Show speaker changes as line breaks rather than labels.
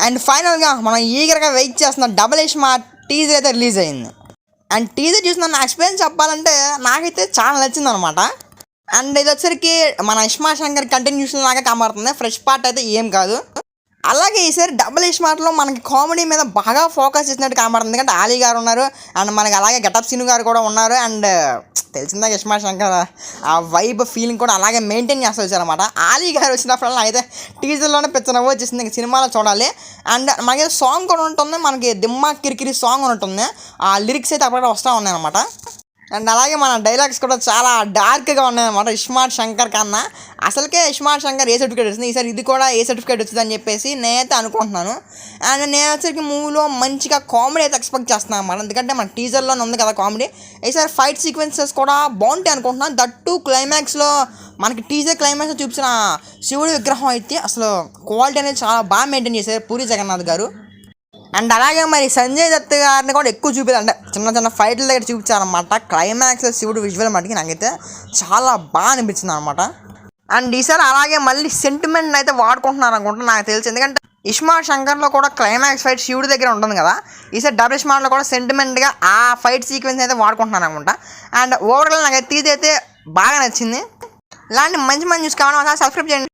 And ఫైనల్గా మనం ఈగర్గా wait చేస్తున్న డబుల్ ఇస్మార్ట్ టీజర్ అయితే రిలీజ్ అయింది. అండ్ టీజర్ చూసిన నా ఎక్స్పీరియన్స్ చెప్పాలంటే నాకైతే చాలా నచ్చింది అనమాట. అండ్ ఇది వచ్చరికి మన ఇస్మార్ట్ శంకర్ కంటిన్యూషన్ లాగా కనబడుతుంది, ఫ్రెష్ పార్ట్ అయితే ఏం కాదు. అలాగే ఈసారి డబుల్ ఇస్మార్ట్లో మనకి కామెడీ మీద బాగా ఫోకస్ చేసినట్టు కనబడుతుంది. ఎందుకంటే ఆలీ గారు ఉన్నారు, అండ్ మనకి అలాగే గెటప్ సీను గారు కూడా ఉన్నారు. అండ్ తెలిసిందా ఇస్మార్ట్ శంకర్ ఆ వైబ్ ఫీలింగ్ కూడా అలాగే మెయింటైన్ చేస్తూ వచ్చారనమాట. ఆలీ గారు వచ్చినప్పుడు అయితే టీజర్లోనే పిచ్చనవ్వు వచ్చేసింది, ఇంకా సినిమాలో చూడాలి. అండ్ మనకి సాంగ్ కూడా ఉంటుంది, మనకి దిమ్మా కిరికిరి సాంగ్ ఉంటుంది. ఆ లిరిక్స్ అయితే అప్పుడప్పుడు వస్తూ ఉన్నాయి అనమాట. అండ్ అలాగే మన డైలాగ్స్ కూడా చాలా డార్క్గా ఉన్నాయన్నమాట. ఇస్మార్ట్ శంకర్ కన్నా అసలుకే ఇస్మార్ట్ శంకర్ ఏ సర్టిఫికేట్ వచ్చింది, ఈసారి ఇది కూడా ఏ సర్టిఫికేట్ వచ్చిందని చెప్పేసి నేనైతే అనుకుంటున్నాను. అండ్ నేను వచ్చరికి మూవీలో మంచిగా కామెడీ అయితే ఎక్స్పెక్ట్ చేస్తున్నాను అన్నమాట. ఎందుకంటే మన టీజర్లోనే ఉంది కదా కామెడీ. ఈసారి ఫైట్ సీక్వెన్సెస్ కూడా బాగుంటాయి అనుకుంటున్నాను. దట్టు క్లైమాక్స్లో మనకి టీజర్ క్లైమాక్స్లో చూపించిన శివుడి విగ్రహం అయితే అసలు క్వాలిటీ అనేది చాలా బాగా మెయింటైన్ చేశారు పూరి జగన్నాథ్ గారు. అండ్ అలాగే మరి సంజయ్ దత్ గారిని కూడా ఎక్కువ చూపించారు, అంటే చిన్న చిన్న ఫైట్ల దగ్గర చూపించారనమాట. క్లైమాక్స్లో శివుడు విజువల్ మటుకి నాకైతే చాలా బాగా అనిపించింది అనమాట. అండ్ ఈసారి అలాగే మళ్ళీ సెంటిమెంట్ అయితే వాడుకుంటున్నారు అనుకుంటున్నా నాకు తెలిసి. ఎందుకంటే ఇస్మార్ట్ శంకర్లో కూడా క్లైమాక్స్ ఫైట్ శివుడి దగ్గర ఉంటుంది కదా, ఈసారి డబుల్ ఇస్మార్ట్లో కూడా సెంటిమెంట్గా ఆ ఫైట్ సీక్వెన్స్ అయితే వాడుకుంటున్నారు అనుకుంటా. అండ్ ఓవరాల్ నాకైతే ఇది అయితే బాగా నచ్చింది. ఇలాంటి మంచి మంచి న్యూస్ కావాలి సబ్స్క్రైబ్ చేయండి.